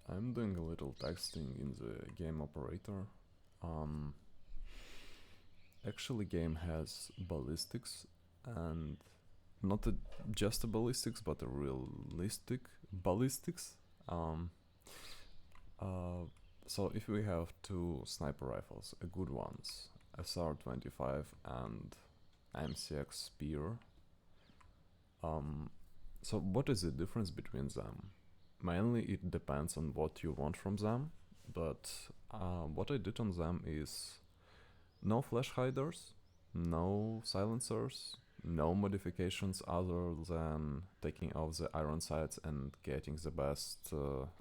I'm doing a little texting in the game operator. Actually, game has ballistics, and not just a ballistics, but a realistic ballistics. Um, so if we have two sniper rifles, good ones, SR-25 and MCX SPEAR. So what is the difference between them? Mainly it depends on what you want from them, but what I did on them is no flash hiders, no silencers, no modifications other than taking off the iron sights and getting the best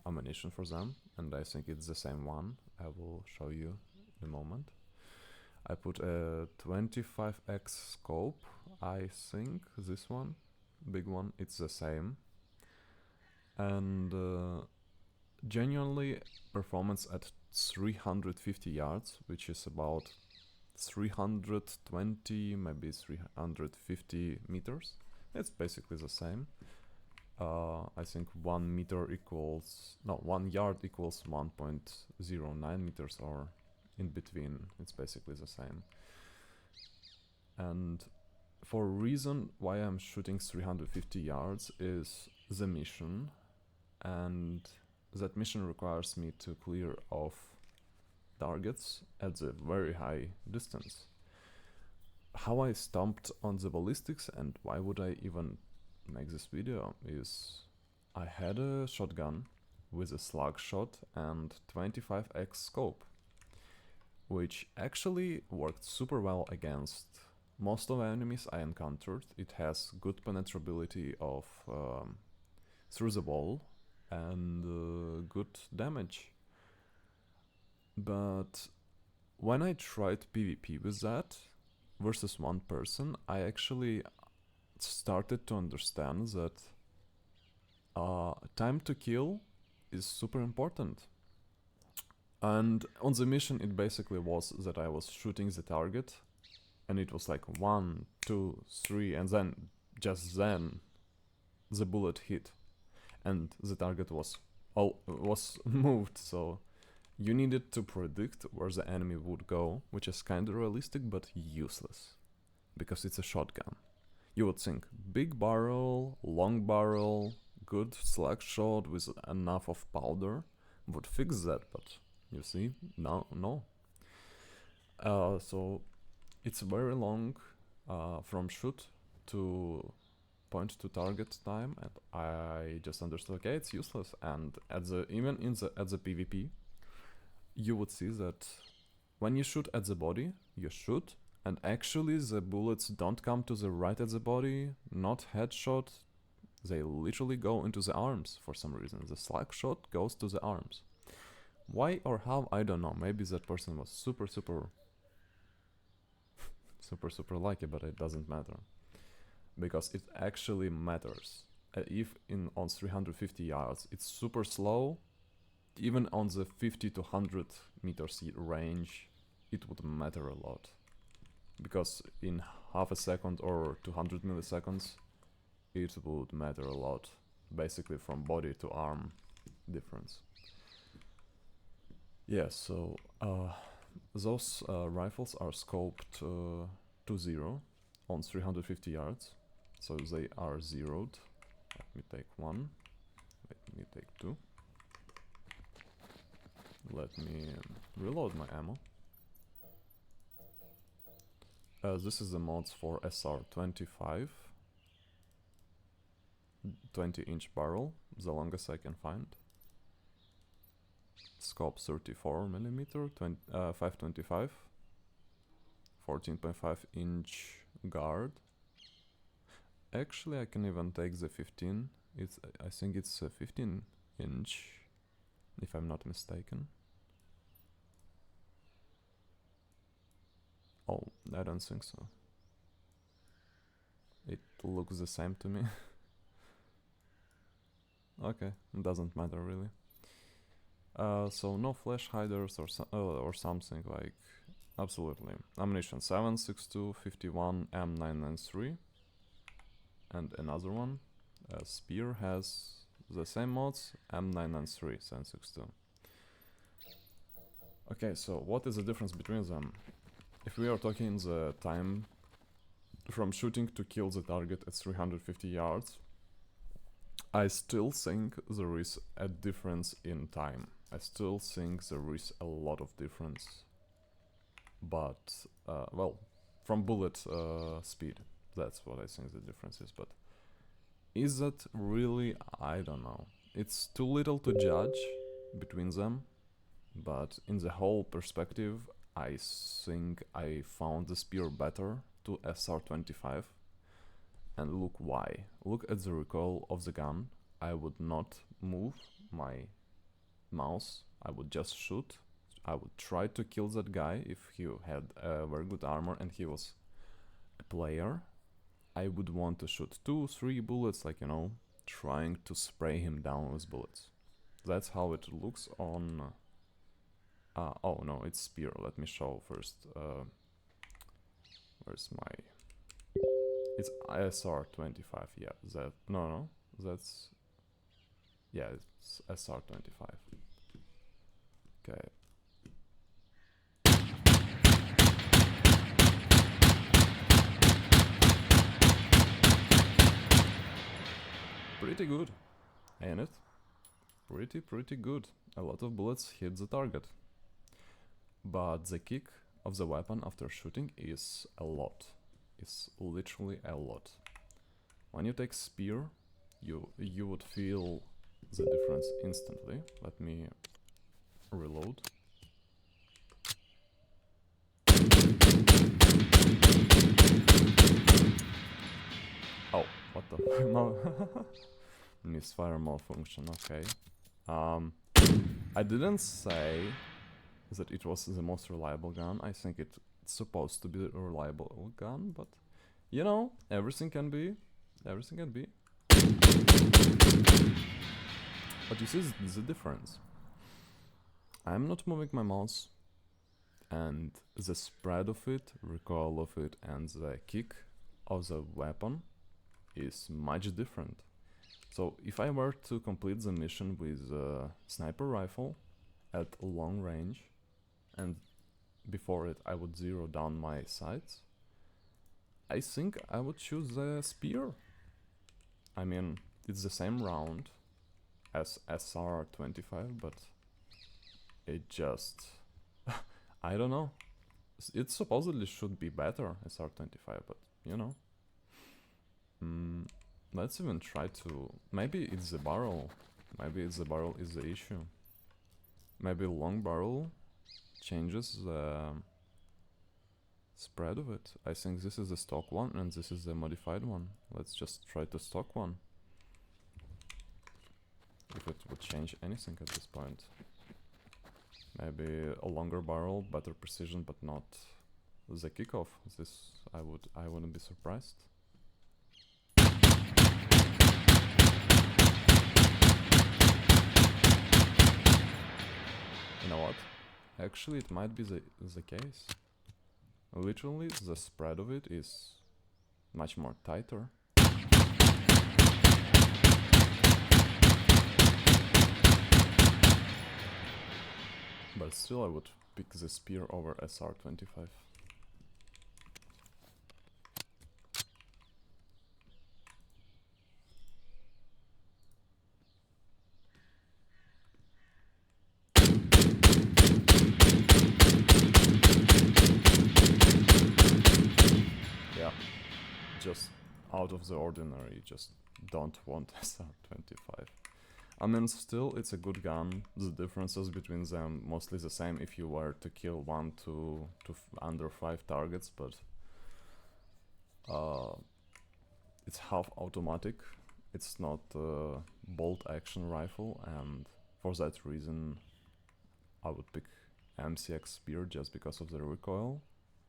ammunition for them, and I think it's the same one. I will show you in a moment. I put a 25x scope, I think this one, big one, it's the same. And genuinely performance at 350 yards, which is about 320, maybe 350 meters. It's basically the same. I think 1 meter equals, no, 1 yard equals 1.09 meters, or in between, it's basically the same. And for a reason why I'm shooting 350 yards is the mission, and that mission requires me to clear off targets at the very high distance. How I stomped on the ballistics and why would I even make this video is I had a shotgun with a slug shot and 25x scope, which actually worked super well against most of the enemies I encountered. It has good penetrability of through the wall and good damage. But when I tried PvP with that versus one person, I actually started to understand that time to kill is super important. And on the mission it basically was that I was shooting the target and it was like 1, 2, 3, and then just then the bullet hit and the target was moved. So you needed to predict where the enemy would go, which is kinda realistic but useless, because it's a shotgun. You would think big barrel, long barrel, good slug shot with enough of powder would fix that, but you see, no. So it's very long from shoot to point to target time, and I just understood, okay, it's useless. And at the PvP, you would see that when you shoot at the body, you shoot, and actually the bullets don't come to the right at the body, not headshot, they literally go into the arms for some reason. The slug shot goes to the arms. Why or how, I don't know. Maybe that person was super lucky, but it doesn't matter. Because it actually matters. If on 350 yards it's super slow, even on the 50 to 100 meters range, it would matter a lot. Because in half a second or 200 milliseconds, it would matter a lot. Basically from body to arm difference. Yeah, so those rifles are scoped to 0 on 350 yards. So they are zeroed. Let me take 1. Let me take 2. Let me reload my ammo. This is the mods for SR-25. 20-inch barrel, the longest I can find. Scope 34mm, 525. 14.5 inch guard. Actually, I can even take the 15. I think it's a 15 inch, if I'm not mistaken. Oh, I don't think so. It looks the same to me. Okay, it doesn't matter really. So no flash hiders or something like. Absolutely. Ammunition 7.62, 51, M993. And another one. Spear has the same mods, M993 1062. Okay, so what is the difference between them? If we are talking the time from shooting to kill the target at 350 yards, I still think there is a difference in time. I still think there is a lot of difference. But, well, from bullet speed, that's what I think the difference is. But is that really? I don't know. It's too little to judge between them. But in the whole perspective, I think I found the spear better to SR-25. And look why. Look at the recoil of the gun. I would not move my mouse. I would just shoot. I would try to kill that guy if he had very good armor and he was a player. I would want to shoot 2-3 bullets, like, you know, trying to spray him down with bullets. That's how it looks on... oh no, it's spear. Let me show first. Where's my... It's SR-25, yeah, that... No, that's... Yeah, it's SR-25. Okay. Pretty good, ain't it? Pretty good. A lot of bullets hit the target. But the kick of the weapon after shooting is a lot. It's literally a lot. When you take spear, you would feel the difference instantly. Let me reload. Oh, what the misfire malfunction, okay. I didn't say that it was the most reliable gun. I think it's supposed to be a reliable gun, but you know, everything can be. But you see the difference. I'm not moving my mouse, and the spread of it, recoil of it, and the kick of the weapon is much different. So if I were to complete the mission with a sniper rifle at long range, and before it I would zero down my sights, I think I would choose the spear. I mean, it's the same round as SR-25, but it just... I don't know. It supposedly should be better, SR-25, but you know. Let's even try to... Maybe it's the barrel. Maybe it's the barrel is the issue. Maybe long barrel changes the spread of it. I think this is the stock one and this is the modified one. Let's just try the stock one. If it would change anything at this point. Maybe a longer barrel, better precision, but not the kickoff. This I wouldn't be surprised. You know what? Actually, it might be the case. Literally, the spread of it is much more tighter. But still, I would pick the spear over SR-25. Yeah, just out of the ordinary, just don't want SR-25. I mean, still, it's a good gun. The differences between them mostly the same if you were to kill 1 to under 5 targets, but it's half automatic. It's not a bolt action rifle, and for that reason, I would pick MCX SPEAR just because of the recoil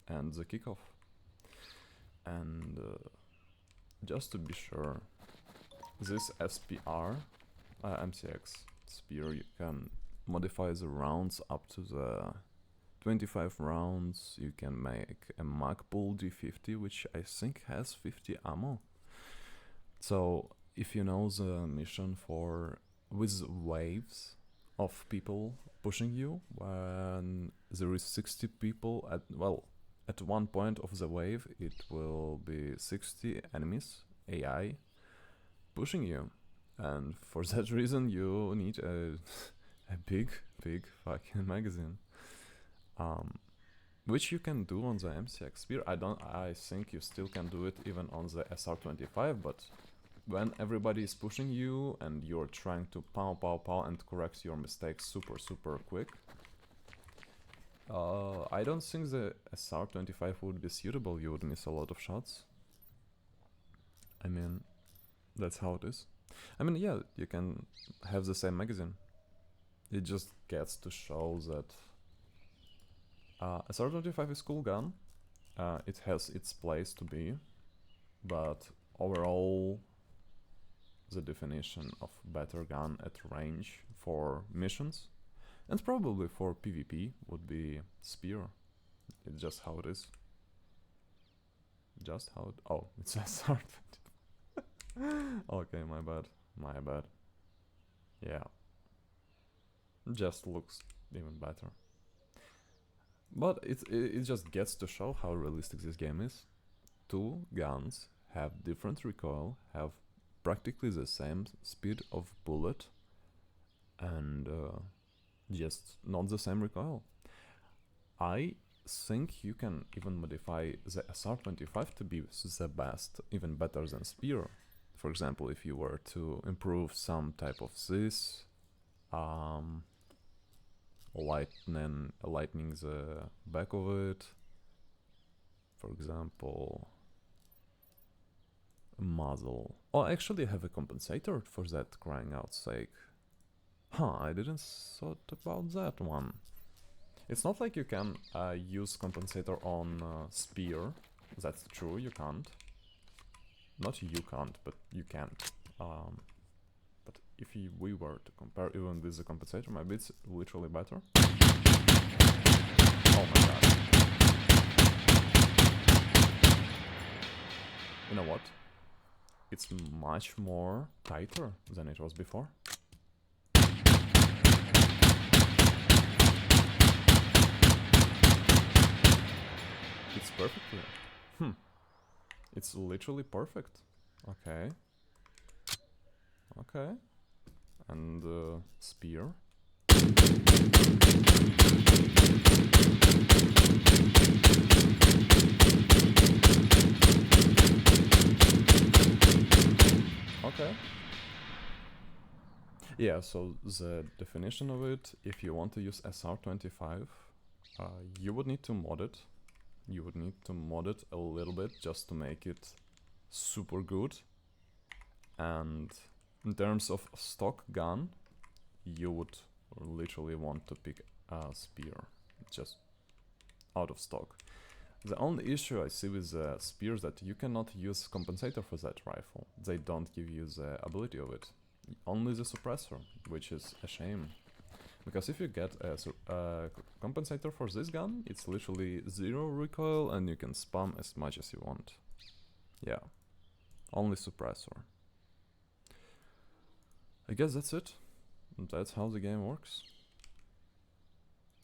and the kickoff. And just to be sure, this SPR. MCX SPEAR, you can modify the rounds up to the 25 rounds. You can make a Magpul D50, which I think has 50 ammo. So if you know the mission for with waves of people pushing you, when there is 60 people at one point of the wave it will be 60 enemies, AI, pushing you, and for that reason you need a big fucking magazine, which you can do on the MCX SPEAR. I think you still can do it even on the SR-25, but when everybody is pushing you and you're trying to pow and correct your mistakes super quick, I don't think the SR-25 would be suitable. You would miss a lot of shots. I mean, that's how it is. I mean, yeah, you can have the same magazine. It just gets to show that SR-25 is a cool gun. It has its place to be, but overall the definition of better gun at range for missions and probably for PvP would be Spear. It's just how it is. Just how it... Oh, it's SR-25. Okay, my bad. Yeah. Just looks even better. But it just gets to show how realistic this game is. Two guns have different recoil, have practically the same speed of bullet, and just not the same recoil. I think you can even modify the SR-25 to be the best, even better than Spear. For example, if you were to improve some type of this, lightening the back of it, for example, muzzle. Oh, I actually have a compensator for that, crying out sake. Huh, I didn't thought about that one. It's not like you can use compensator on Spear. That's true, you can't. Not you can't, but you can't. But if we were to compare even with the compensator, maybe it's literally better. Oh my god. You know what? It's much more tighter than it was before. It's perfectly. It's literally perfect. Okay. Okay. And Spear. Okay. Yeah, so the definition of it, if you want to use SR-25, you would need to mod it. You would need to mod it a little bit just to make it super good. And in terms of stock gun, you would literally want to pick a Spear, just out of stock. The only issue I see with the Spear is that you cannot use compensator for that rifle. They don't give you the ability of it. Only the suppressor, which is a shame. Because if you get a compensator for this gun, it's literally 0 recoil and you can spam as much as you want. Yeah, only suppressor. I guess that's it. That's how the game works.